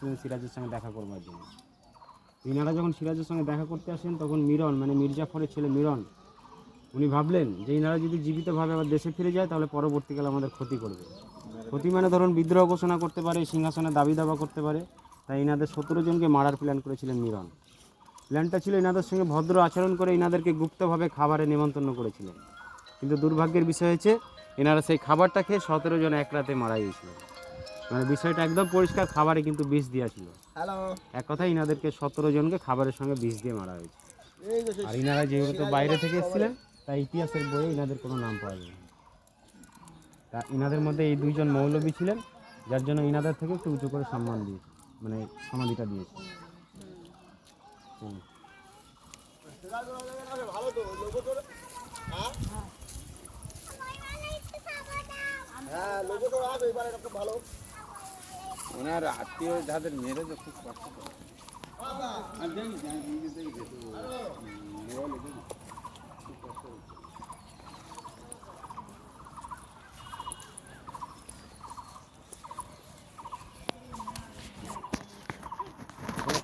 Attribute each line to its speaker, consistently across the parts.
Speaker 1: আসছিলেন সিরাজের সঙ্গে দেখা করবার জন্য। ইনারা যখন সিরাজের সঙ্গে দেখা করতে আসেন তখন মিরন মানে মির্জাফরের ছেলে মিরন উনি ভাবলেন যে ইনারা যদি জীবিতভাবে আবার দেশে ফিরে যায় তাহলে পরবর্তীকালে আমাদের ক্ষতি করবে। ক্ষতি মানে ধরুন বিদ্রোহ ঘোষণা করতে পারে, সিংহাসনে দাবি দাবা করতে পারে। তাই ইনাদের 17 জনকে মারার প্ল্যান করেছিলেন মিরন। প্ল্যানটা ছিল ইনাদের সঙ্গে ভদ্র আচরণ করে ইনাদেরকে গুপ্তভাবে খাবারে নিমন্ত্রণ করেছিলেন। কিন্তু দুর্ভাগ্যের বিষয় হচ্ছে এনারা সেই খাবারটা খেয়ে 17 জন এক রাতে মারা গিয়েছিলেন। মানে বিষয়টা একদম পরিষ্কার, খাবারে কিন্তু বিষ দেওয়া ছিল। এক কথায় ইনাদেরকে 17 জনকে খাবারের সঙ্গে বিষ দিয়ে মারা হয়েছে। আর ইনারা যেহেতু বাইরে থেকে এসেছিলেন তাই ইতিহাসের বইয়ে ইনাদের কোনো নাম পাওয়া যায় না। তা ইনাদের মধ্যে এই দুইজন মৌলবী ছিলেন, যার জন্য ইনাদের থেকে একটু উঁচু করে সম্মান দিয়েছে, মানে সমাধিটা দিয়েছে।
Speaker 2: ওনার আত্মীয় যাদের মেরেছে খুব কষ্ট করে।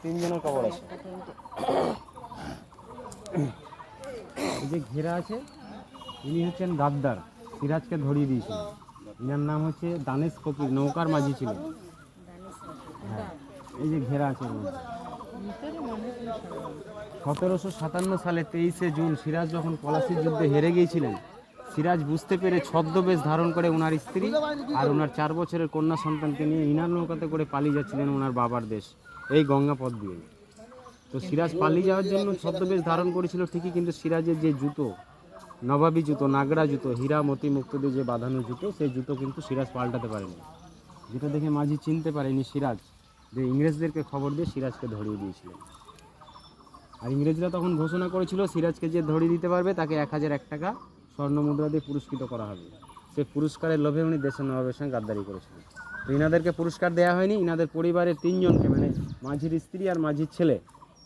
Speaker 1: তিনজনের কবর আছে। এই যে ঘেরা আছে ইনি হচ্ছেন গাদ্দার, সিরাজকে ধরিয়ে দিয়েছিলেন। ইনার নাম হচ্ছে দানেশ কপিল, নৌকার মাঝি ছিলেন। হ্যাঁ, এই যে ঘেরা আছে। 1757 সালে 23শে জুন সিরাজ যখন পলাশির যুদ্ধে হেরে গিয়েছিলেন, সিরাজ বুঝতে পেরে ছদ্মবেশ ধারণ করে ওনার স্ত্রী আর ওনার 4 বছরের কন্যা সন্তানকে নিয়ে ইনার নৌকাতে করে পালিয়ে যাচ্ছিলেন ওনার বাবার দেশ, এই গঙ্গা পথ দিয়ে। তো সিরাজ পালিয়ে যাওয়ার জন্য ছদ্মবেশ ধারণ করেছিল ঠিকই, কিন্তু সিরাজের যে জুতো, নবাবী জুতো, নাগরা জুতো, হীরা মতি মুক্ত দিয়ে যে বাঁধানো জুতো, সেই জুতো কিন্তু সিরাজ পাল্টাতে পারেনি। যেটা দেখে মাঝি চিনতে পারেনি সিরাজ, যে ইংরেজদেরকে খবর দিয়ে সিরাজকে ধরিয়ে দিয়েছিলেন। আর ইংরেজরা তখন ঘোষণা করেছিল সিরাজকে যে ধরিয়ে দিতে পারবে তাকে 1001 টাকা স্বর্ণ মুদ্রা দিয়ে পুরস্কৃত করা হবে। সেই পুরস্কারের লোভে উনি দেশের নবাবের সঙ্গে গাদ্দারি করেছিলেন। তো ইনাদেরকে পুরস্কার দেওয়া হয়নি, ইনাদের পরিবারের 3 জনকে, মানে মাঝির স্ত্রী আর মাঝির ছেলে,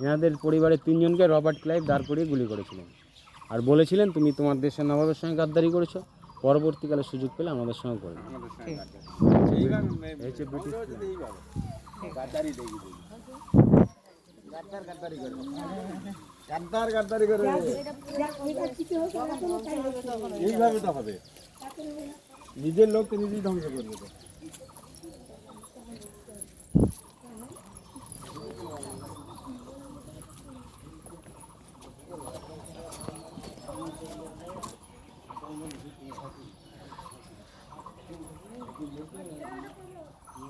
Speaker 1: ইনাদের পরিবারের 3 জনকে রবার্ট ক্লাইভ দাঁড় করিয়ে গুলি করেছিলেন। আর বলেছিলেন তুমি তোমার দেশের নবাবের সঙ্গে গাদ্দারি করেছো, পরবর্তীকালে সুযোগ পেলে আমাদের সঙ্গে করবে।
Speaker 2: এইভাবে তো হবে, নিজের লোককে নিজেই ধ্বংস করবে তো।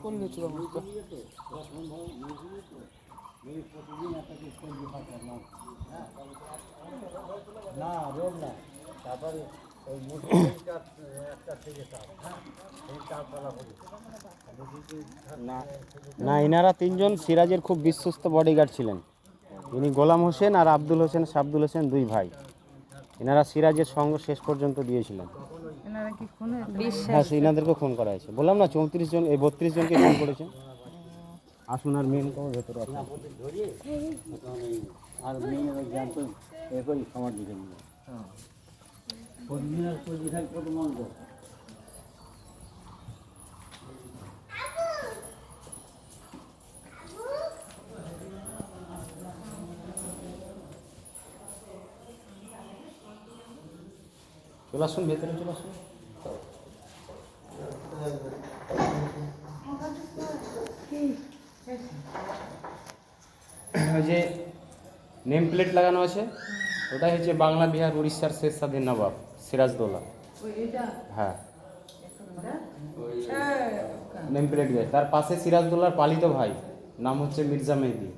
Speaker 3: কোন নিচু
Speaker 2: না রোড না, তারপরে ওই একটা থেকে
Speaker 1: না, ইনারা 3 জন সিরাজের খুব বিশ্বস্ত বডিগার্ড ছিলেন। ইনি গোলাম হোসেন আর আব্দুল হোসেন, শাব্দুল হোসেন 2 ভাই। এনারা সিরাজের সঙ্গ শেষ পর্যন্ত দিয়েছিলেন। হ্যাঁ, ইনাদেরকে খুন করা হয়েছে। বললাম না 34 জন, এই 32 জনকে খুন করেছে। আসুন আর মেন কবর ভেতরে আছে।
Speaker 2: আর মেয়ে জানতো এরকম সমাজ দিকে নিয়ে কত মন্দ।
Speaker 1: চলে আসুন ভেতরে, চলে আসুন। ওই যে নেম প্লেট লাগানো আছে ওটাই হচ্ছে বাংলা, বিহার, উড়িষ্যার শেষ স্বাধীন নবাব সিরাজদৌল্লা। হ্যাঁ, নেম প্লেট দিয়ে তার পাশে সিরাজদৌল্লার পালিত ভাই নাম হচ্ছে মির্জা মেহেদি।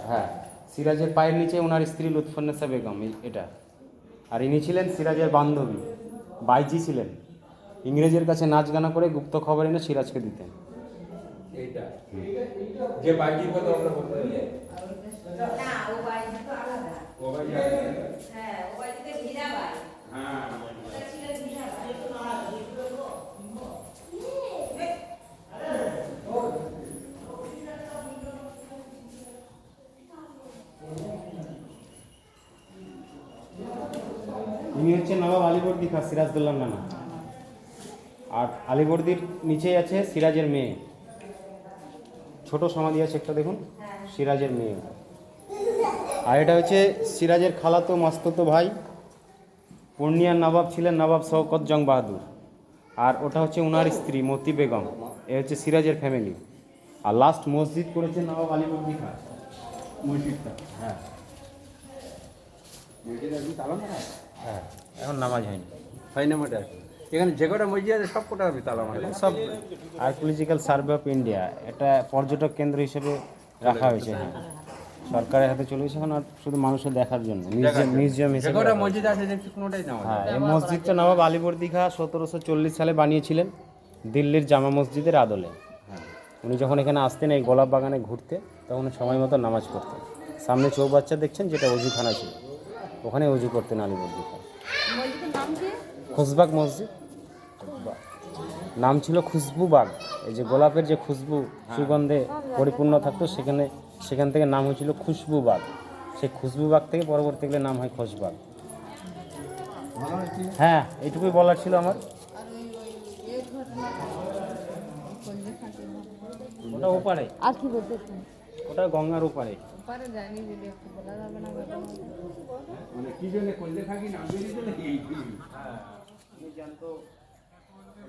Speaker 1: হ্যাঁ, সিরাজের পায়ের নিচে ওনার স্ত্রী লুৎফুন্নেসা বেগম, এটা। আর ইনি ছিলেন সিরাজের বান্ধবী, বাইজি ছিলেন। ইংরেজের কাছে নাচ গানা করে গুপ্ত খবর এনে সিরাজকে দিতেন।
Speaker 2: এইটা যে বাইজির কথা আমরা বলতে
Speaker 4: না, ও বাইজি তো আলাদা।
Speaker 2: ও বাইজি
Speaker 4: হ্যাঁ, ও বাইজিতে ভিড়া বাই।
Speaker 2: হ্যাঁ,
Speaker 4: ওটা ছিল ভিড়া বাই।
Speaker 1: ইনি হচ্ছে নবাব আলীবর্দী খাঁ, সিরাজদৌল্লার নানা। আর আলীবর্দীর নিচেই আছে সিরাজের মেয়ে, ছোট সমাধি আছে একটা দেখুন, সিরাজের মেয়ে। আর এটা হচ্ছে সিরাজের খালাতো মাস্তুতো ভাই, পূর্ণিয়ার নবাব ছিলেন নবাব শওকত জং বাহাদুর। আর ওটা হচ্ছে ওনার স্ত্রী মতি বেগম। এ হচ্ছে সিরাজের ফ্যামিলি। আর লাস্ট মসজিদ করেছে নবাব আলীবর্দী খান।
Speaker 2: মসজিদটা
Speaker 1: হ্যাঁ
Speaker 2: মসজিদ আর কি তালা মারা
Speaker 1: হ্যাঁ, এখন নামাজ হয়নি।
Speaker 2: হয় না মাঠে এখানে যে কটা মসজিদ আছে সব কটা আমি তালা মারা
Speaker 1: সব আর্কিওলজিক্যাল সার্ভে অফ ইন্ডিয়া, এটা পর্যটক কেন্দ্র হিসেবে রাখা হয়েছে। হ্যাঁ, সরকারের হাতে চলে গেছে এখন, আর শুধু মানুষের দেখার জন্য মিউজিয়াম
Speaker 2: যে
Speaker 1: হিসেবে
Speaker 2: কটা
Speaker 1: রাখা হয়েছে।
Speaker 2: মসজিদ আছে দেখছি কোনোটাই নামাজ
Speaker 1: হ্যাঁ, এই মসজিদটা নবাব আলীবর্দী খাঁ 1740 সালে বানিয়েছিলেন দিল্লির জামা মসজিদের আদলে। উনি যখন এখানে আসতেন এই গোলাপ বাগানে ঘুরতে, তখন সময় মতো নামাজ পড়তেন। সামনে চৌবাচ্চা দেখছেন, যেটা অজুখানা ছিল, ওখানে অজু করতেন আলীবর্দী খাঁ। খুশবাগ মসজিদ, নাম ছিল খুশবুবাগ। এই যে গোলাপের যে খুশবু সুগন্ধে পরিপূর্ণ থাকতো, সেখান থেকে নাম হয়েছিল খুশবুবাগ। সেই খুশবুবাগ থেকে পরবর্তীকালে নাম হয় খোশবাগ। হ্যাঁ, এইটুকুই বলার ছিল আমার। ওটা ওপারে,
Speaker 3: আর কি বলতে
Speaker 1: ওটা গঙ্গার ওপারে।
Speaker 3: পারে জানি যদি একটু বলা যাবে না
Speaker 2: মানে কি জন্য করলে থাকি নাম দিয়ে দিতে নাকি
Speaker 1: আমি জানতো